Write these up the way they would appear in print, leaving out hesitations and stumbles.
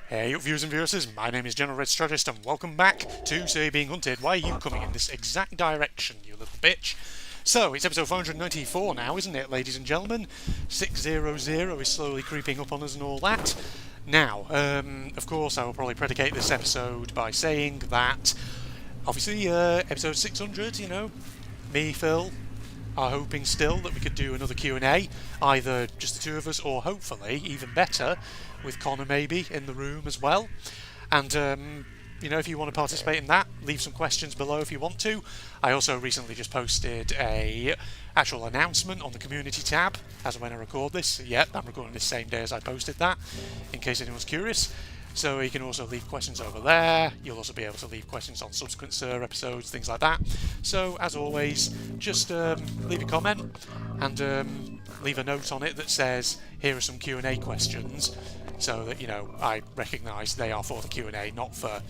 Hey up viewers and viewers, my name is General Red Strategist and welcome back to Say Being Hunted. Why are you coming in this exact direction, you little bitch? So, it's episode 494 now, isn't it, ladies and gentlemen? 600 is slowly creeping up on us and all that. Now, of course, I will probably predicate this episode by saying that, obviously, episode 600, me, Phil, are hoping still that we could do another Q&A, either just the two of us or hopefully, even better, with Connor maybe in the room as well. And, if you want to participate in that, leave some questions below if you want to. I also recently just posted a actual announcement on the community tab, as when I record this. Yep, I'm recording this same day as I posted that, in case anyone's curious. So you can also leave questions over there. You'll also be able to leave questions on subsequent Sir episodes, things like that. So, as always, just leave a comment and leave a note on it that says, here are some Q&A questions, so that, I recognise they are for the Q&A, not for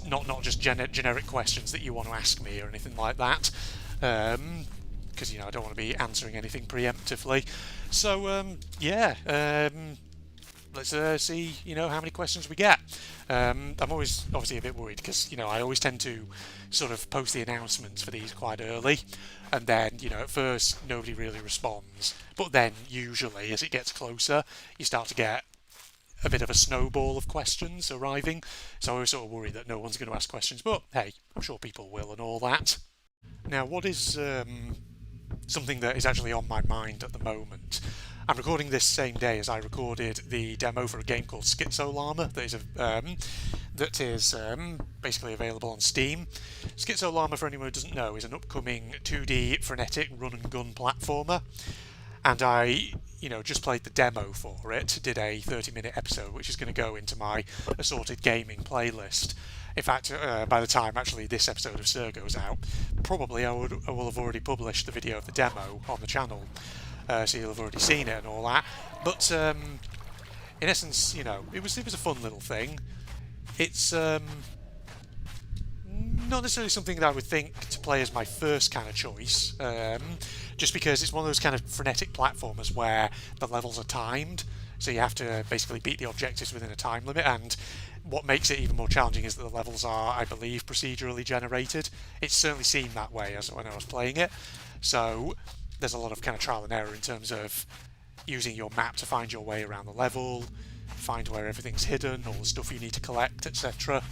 not just generic questions that you want to ask me or anything like that. Because, I don't want to be answering anything preemptively. So, let's see, how many questions we get. I'm always obviously a bit worried because, I always tend to sort of post the announcements for these quite early, and then, at first nobody really responds. But then, usually, as it gets closer, you start to get a bit of a snowball of questions arriving. So I was sort of worried that no one's going to ask questions, but hey, I'm sure people will and all that. Now, what is something that is actually on my mind at the moment? I'm recording this same day as I recorded the demo for a game called Schizolama that is basically available on Steam. Schizolama, for anyone who doesn't know, is an upcoming 2D frenetic run-and-gun platformer. And I, just played the demo for it, did a 30-minute episode, which is going to go into my assorted gaming playlist. In fact, by the time actually this episode of Sir goes out, probably I will have already published the video of the demo on the channel. So you'll have already seen it and all that. But in essence, it was a fun little thing. It's not necessarily something that I would think to play as my first kind of choice, just because it's one of those kind of frenetic platformers where the levels are timed, so you have to basically beat the objectives within a time limit, and what makes it even more challenging is that the levels are, I believe, procedurally generated. It certainly seemed that way as when I was playing it, so there's a lot of kind of trial and error in terms of using your map to find your way around the level, find where everything's hidden, all the stuff you need to collect, etc.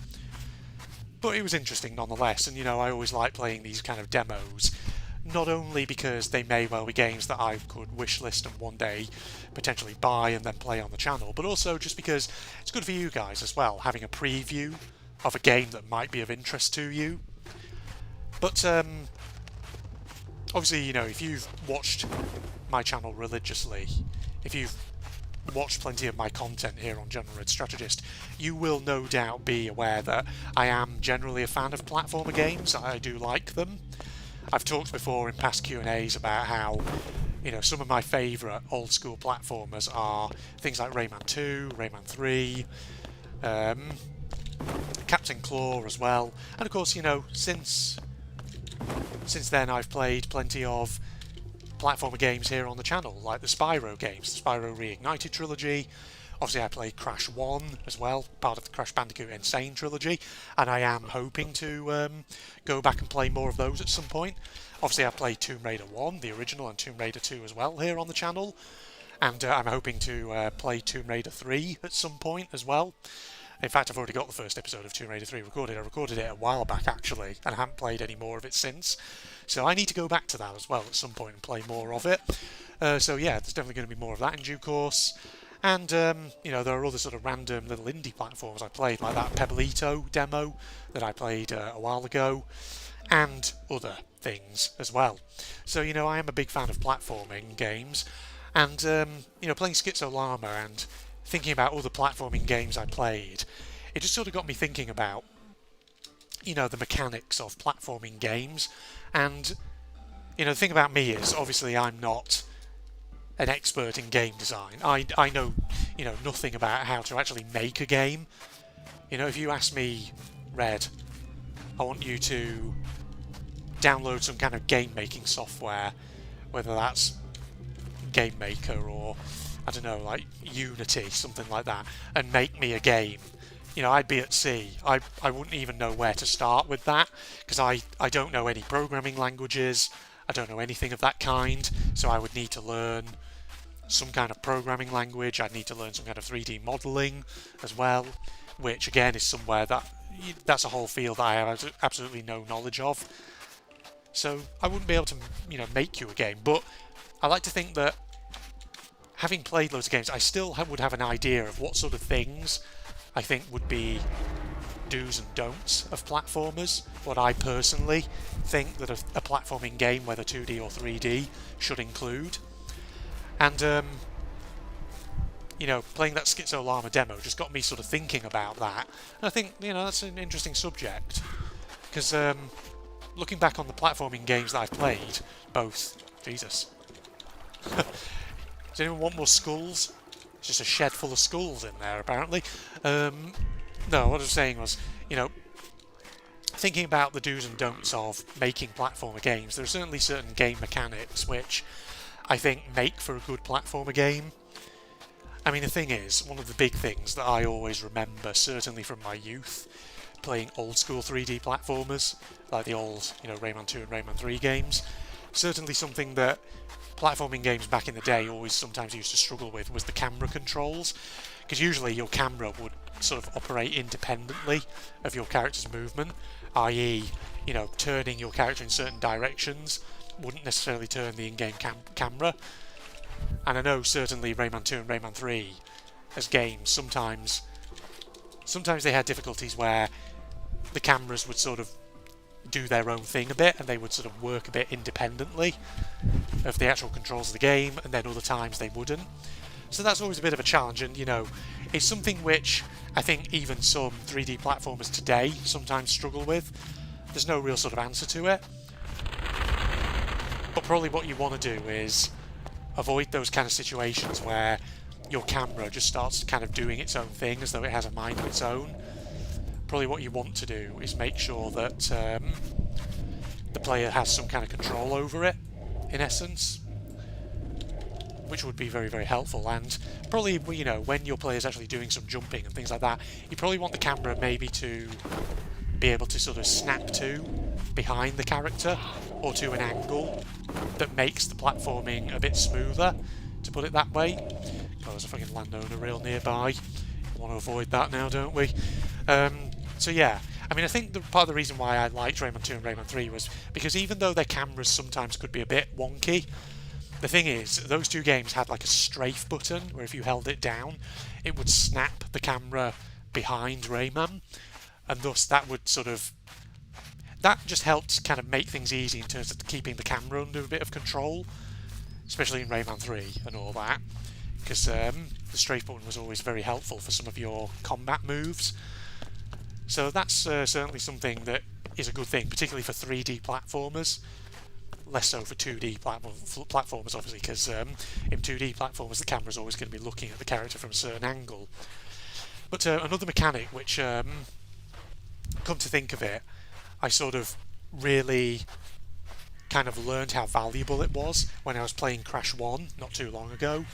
But it was interesting nonetheless, and I always like playing these kind of demos, not only because they may well be games that I could wishlist and one day potentially buy and then play on the channel, but also just because it's good for you guys as well, having a preview of a game that might be of interest to you. But obviously, if you've watched my channel religiously, if you've watched plenty of my content here on General Red Strategist, you will no doubt be aware that I am generally a fan of platformer games. I do like them. I've talked before in past Q&As about how, some of my favourite old school platformers are things like Rayman 2, Rayman 3, Captain Claw as well, and of course, since then I've played plenty of platformer games here on the channel, like the Spyro games, the Spyro Reignited trilogy. Obviously I played Crash 1 as well, part of the Crash Bandicoot Insane trilogy, and I am hoping to go back and play more of those at some point. Obviously I played Tomb Raider 1, the original, and Tomb Raider 2 as well here on the channel, and I'm hoping to play Tomb Raider 3 at some point as well. In fact, I've already got the first episode of Tomb Raider 3 recorded. I recorded it a while back, actually, and I haven't played any more of it since. So I need to go back to that as well at some point and play more of it. So yeah, there's definitely going to be more of that in due course. And, there are other sort of random little indie platforms I played, like that Pebbleito demo that I played a while ago, and other things as well. So, I am a big fan of platforming games, and, playing Schizolama and thinking about all the platforming games I played, it just sort of got me thinking about, the mechanics of platforming games. And, the thing about me is, obviously, I'm not an expert in game design. I know, nothing about how to actually make a game. If you ask me, Red, I want you to download some kind of game making software, whether that's Game Maker or I don't know, like Unity, something like that, and make me a game, you know, I'd be at sea. I wouldn't even know where to start with that, because I don't know any programming languages, I don't know anything of that kind, so I would need to learn some kind of programming language, I'd need to learn some kind of 3D modelling as well, which again is somewhere that's a whole field that I have absolutely no knowledge of. So I wouldn't be able to, you know, make you a game, but I like to think that having played loads of games, I still would have an idea of what sort of things I think would be do's and don'ts of platformers, what I personally think that a platforming game, whether 2D or 3D, should include. And, you know, playing that Schizo Llama demo just got me sort of thinking about that. And I think, you know, that's an interesting subject. Because looking back on the platforming games that I've played, both... Jesus. Does anyone want more skulls? It's just a shed full of skulls in there, apparently. No, what I was saying was, you know, thinking about the do's and don'ts of making platformer games, there are certainly certain game mechanics which I think make for a good platformer game. I mean, the thing is, one of the big things that I always remember, certainly from my youth, playing old school 3D platformers, like the old, you know, Rayman 2 and Rayman 3 games, certainly something that platforming games back in the day always sometimes used to struggle with was the camera controls, because usually your camera would sort of operate independently of your character's movement, i.e., you know, turning your character in certain directions wouldn't necessarily turn the in-game camera. And I know certainly Rayman 2 and Rayman 3 as games, sometimes they had difficulties where the cameras would sort of do their own thing a bit and they would sort of work a bit independently of the actual controls of the game, and then other times they wouldn't. So that's always a bit of a challenge, and you know, it's something which I think even some 3D platformers today sometimes struggle with. There's no real sort of answer to it. But probably what you want to do is avoid those kind of situations where your camera just starts kind of doing its own thing as though it has a mind of its own. Probably what you want to do is make sure that the player has some kind of control over it, in essence, which would be very, very helpful. And probably, you know, when your player's actually doing some jumping and things like that, you probably want the camera maybe to be able to sort of snap to behind the character or to an angle that makes the platforming a bit smoother, to put it that way. Oh, there's a fucking landowner real nearby. We want to avoid that now, don't we? So yeah, I mean, I think part of the reason why I liked Rayman 2 and Rayman 3 was because even though their cameras sometimes could be a bit wonky, the thing is, those two games had like a strafe button where if you held it down, it would snap the camera behind Rayman, and thus that just helped kind of make things easy in terms of keeping the camera under a bit of control, especially in Rayman 3 and all that, because the strafe button was always very helpful for some of your combat moves. So that's certainly something that is a good thing, particularly for 3D platformers. Less so for 2D platformers, obviously, because in 2D platformers the camera's always going to be looking at the character from a certain angle. But another mechanic which, come to think of it, I sort of really kind of learned how valuable it was when I was playing Crash 1 not too long ago,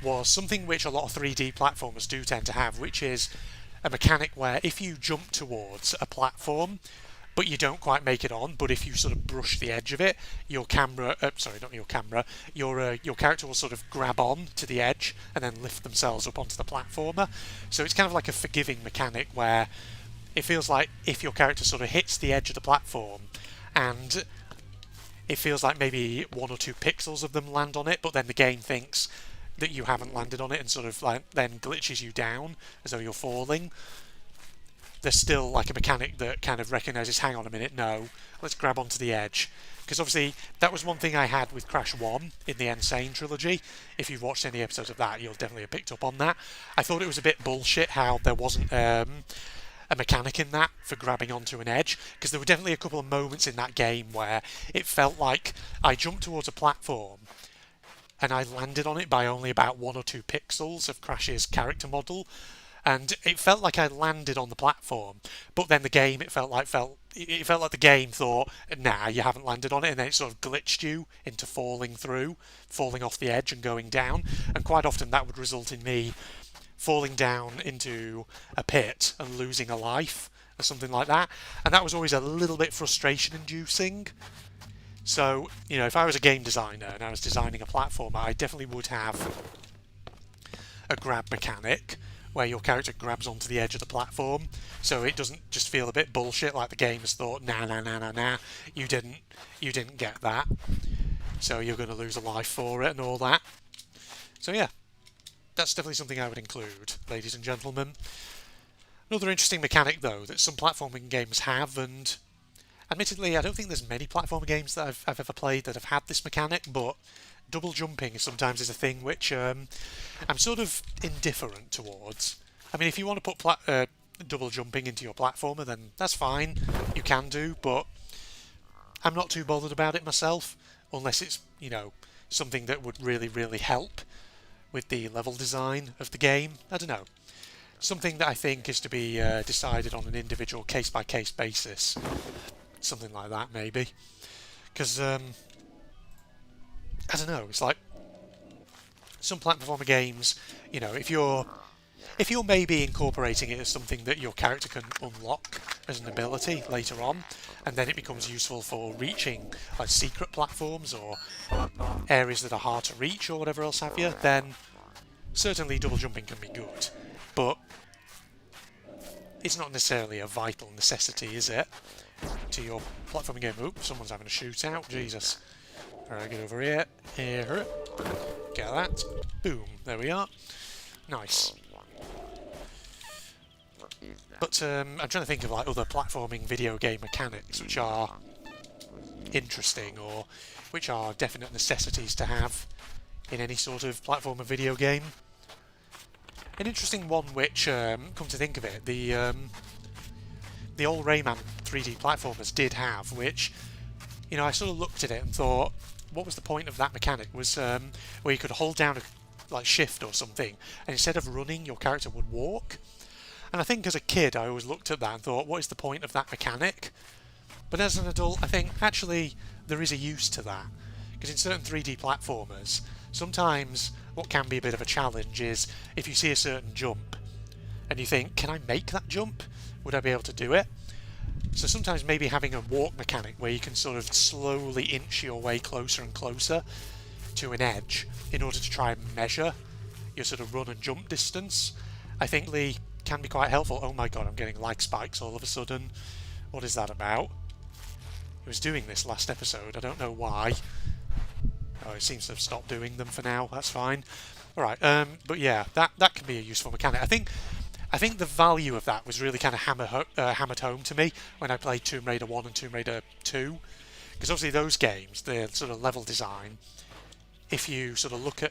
was something which a lot of 3D platformers do tend to have, which is a mechanic where if you jump towards a platform but you don't quite make it on, but if you sort of brush the edge of it, your camera, sorry, not your camera, your character will sort of grab on to the edge and then lift themselves up onto the platformer. So it's kind of like a forgiving mechanic where it feels like if your character sort of hits the edge of the platform and it feels like maybe 1 or 2 pixels of them land on it, but then the game thinks that you haven't landed on it and sort of like then glitches you down as though you're falling. There's still like a mechanic that kind of recognises, hang on a minute, no, let's grab onto the edge. Because obviously that was one thing I had with Crash 1 in the Insane trilogy. If you've watched any episodes of that, you'll definitely have picked up on that. I thought it was a bit bullshit how there wasn't a mechanic in that for grabbing onto an edge, because there were definitely a couple of moments in that game where it felt like I jumped towards a platform and I landed on it by only about 1 or 2 pixels of Crash's character model, and it felt like I landed on the platform, but then the game it felt like the game thought, nah, you haven't landed on it, and then it sort of glitched you into falling off the edge and going down, and quite often that would result in me falling down into a pit and losing a life or something like that, and that was always a little bit frustration inducing. So, if I was a game designer and I was designing a platformer, I definitely would have a grab mechanic where your character grabs onto the edge of the platform, so it doesn't just feel a bit bullshit like the game has thought, nah, you didn't get that, so you're going to lose a life for it and all that. So yeah, that's definitely something I would include, ladies and gentlemen. Another interesting mechanic, though, that some platforming games have, and admittedly I don't think there's many platformer games that I've ever played that have had this mechanic, but double jumping sometimes is a thing which I'm sort of indifferent towards. I mean, if you want to put double jumping into your platformer, then that's fine, you can do, but I'm not too bothered about it myself, unless it's, something that would really, really help with the level design of the game. I don't know. Something that I think is to be decided on an individual case-by-case basis. Something like that, maybe. Because, I don't know, it's like some platformer games, if you're maybe incorporating it as something that your character can unlock as an ability later on, and then it becomes useful for reaching like secret platforms or areas that are hard to reach or whatever else have you, then certainly double jumping can be good. But it's not necessarily a vital necessity, is it, to your platforming game? Oops, someone's having a shootout, Jesus. Alright, get over here. Here. Get that. Boom. There we are. Nice. But I'm trying to think of like other platforming video game mechanics which are interesting or which are definite necessities to have in any sort of platformer video game. An interesting one which, come to think of it, the old Rayman 3D platformers did have, which, I sort of looked at it and thought, what was the point of that mechanic? Was where you could hold down like shift or something, and instead of running, your character would walk. And I think as a kid, I always looked at that and thought, what is the point of that mechanic? But as an adult, I think actually there is a use to that, because in certain 3D platformers, sometimes what can be a bit of a challenge is if you see a certain jump and you think, can I make that jump? Would I be able to do it? So sometimes maybe having a walk mechanic where you can sort of slowly inch your way closer and closer to an edge in order to try and measure your sort of run and jump distance, I think can be quite helpful. Oh my god, I'm getting lag spikes all of a sudden. What is that about? It was doing this last episode, I don't know why. Oh, it seems to have stopped doing them for now, that's fine. Alright, but yeah, that can be a useful mechanic. I think the value of that was really kind of hammered home to me when I played Tomb Raider 1 and Tomb Raider 2. Because obviously those games, the sort of level design, if you sort of look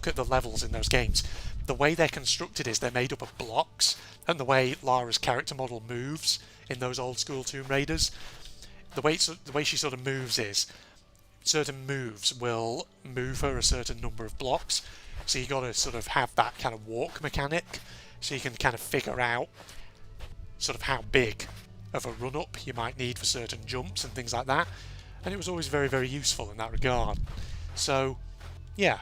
at the levels in those games, the way they're constructed is they're made up of blocks, and the way Lara's character model moves in those old school Tomb Raiders, the way she sort of moves is certain moves will move her a certain number of blocks, so you got to sort of have that kind of walk mechanic, so you can kind of figure out sort of how big of a run-up you might need for certain jumps and things like that, and it was always very, very useful in that regard. So, yeah,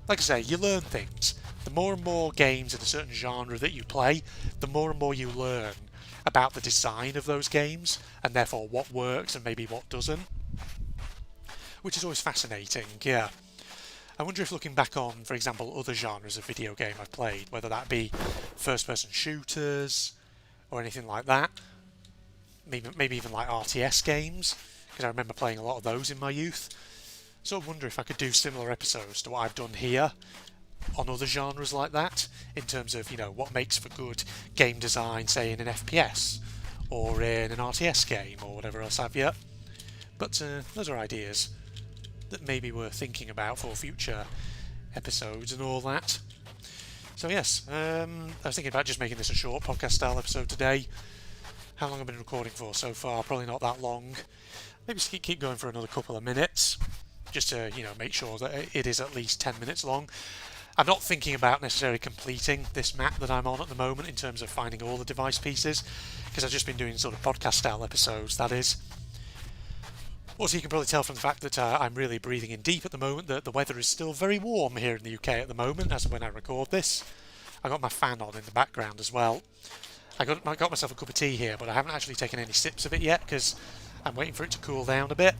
like I say, you learn things. The more and more games in a certain genre that you play, the more and more you learn about the design of those games, and therefore what works and maybe what doesn't. Which is always fascinating, yeah. I wonder if looking back on, for example, other genres of video game I've played, whether that be first-person shooters or anything like that, maybe even like RTS games, because I remember playing a lot of those in my youth. So I wonder if I could do similar episodes to what I've done here on other genres like that, in terms of, what makes for good game design, say in an FPS or in an RTS game or whatever else have you. But those are ideas that maybe we're thinking about for future episodes and all that. So yes, I was thinking about just making this a short podcast style episode today. How long have I been recording for so far? Probably not that long. Maybe just keep going for another couple of minutes, just to make sure that it is at least 10 minutes long. I'm not thinking about necessarily completing this map that I'm on at the moment in terms of finding all the device pieces, because I've just been doing sort of podcast style episodes, that is. Also, you can probably tell from the fact that I'm really breathing in deep at the moment that the weather is still very warm here in the UK at the moment, as of when I record this. I got my fan on in the background as well. I got myself a cup of tea here, but I haven't actually taken any sips of it yet because I'm waiting for it to cool down a bit.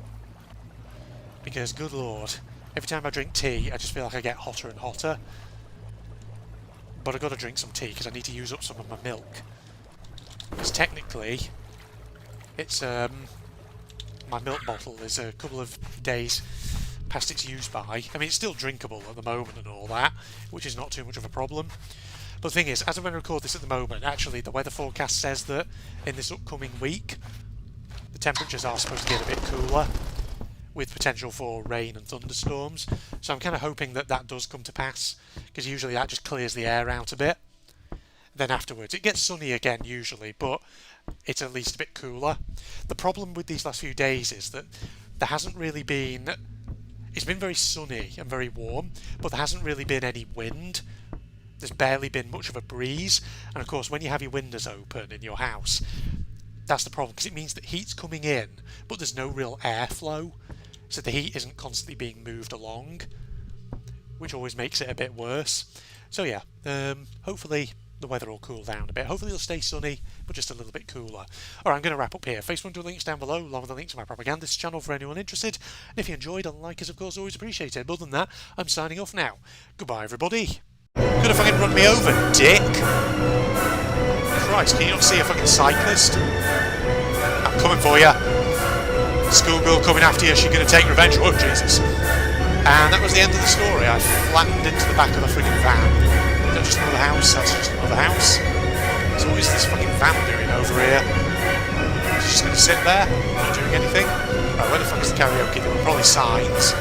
Because, good lord, every time I drink tea, I just feel like I get hotter and hotter. But I've got to drink some tea because I need to use up some of my milk. Because technically, it's my milk bottle is a couple of days past its use by. I mean, it's still drinkable at the moment and all that, which is not too much of a problem. But the thing is, as I'm going to record this at the moment, actually the weather forecast says that in this upcoming week, the temperatures are supposed to get a bit cooler, with potential for rain and thunderstorms. So I'm kind of hoping that that does come to pass, because usually that just clears the air out a bit. Then afterwards, it gets sunny again usually, but it's at least a bit cooler. The problem with these last few days is that there hasn't really been... It's been very sunny and very warm, but there hasn't really been any wind. There's barely been much of a breeze, and of course when you have your windows open in your house, that's the problem, because it means that heat's coming in, but there's no real airflow, so the heat isn't constantly being moved along, which always makes it a bit worse. So yeah, hopefully the weather will cool down a bit. Hopefully it'll stay sunny, but just a little bit cooler. Alright, I'm going to wrap up here. Facebook and links down below, along with the link to my propagandist channel for anyone interested. And if you enjoyed, a like is of course always appreciated. But other than that, I'm signing off now. Goodbye everybody. Could have fucking run me over, dick! Christ, can you not see a fucking cyclist? I'm coming for you. Schoolgirl coming after you, she's going to take revenge. Oh, Jesus. And that was the end of the story. I flattened into the back of the freaking van. Is that just another house? That's just another house. So what is this fucking van doing over here? She's just going to sit there, not doing anything. Right, where the fuck is the karaoke? There were probably signs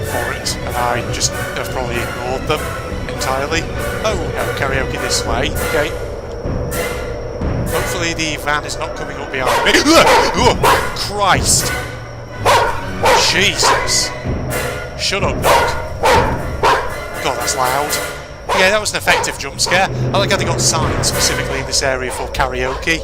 for it, and I just have probably ignored them entirely. Oh, no, karaoke this way. Okay. Hopefully the van is not coming up behind me. Oh, Christ! Jesus! Shut up, dog. God, that's loud. Yeah, that was an effective jump scare. I like how they got signs specifically in this area for karaoke.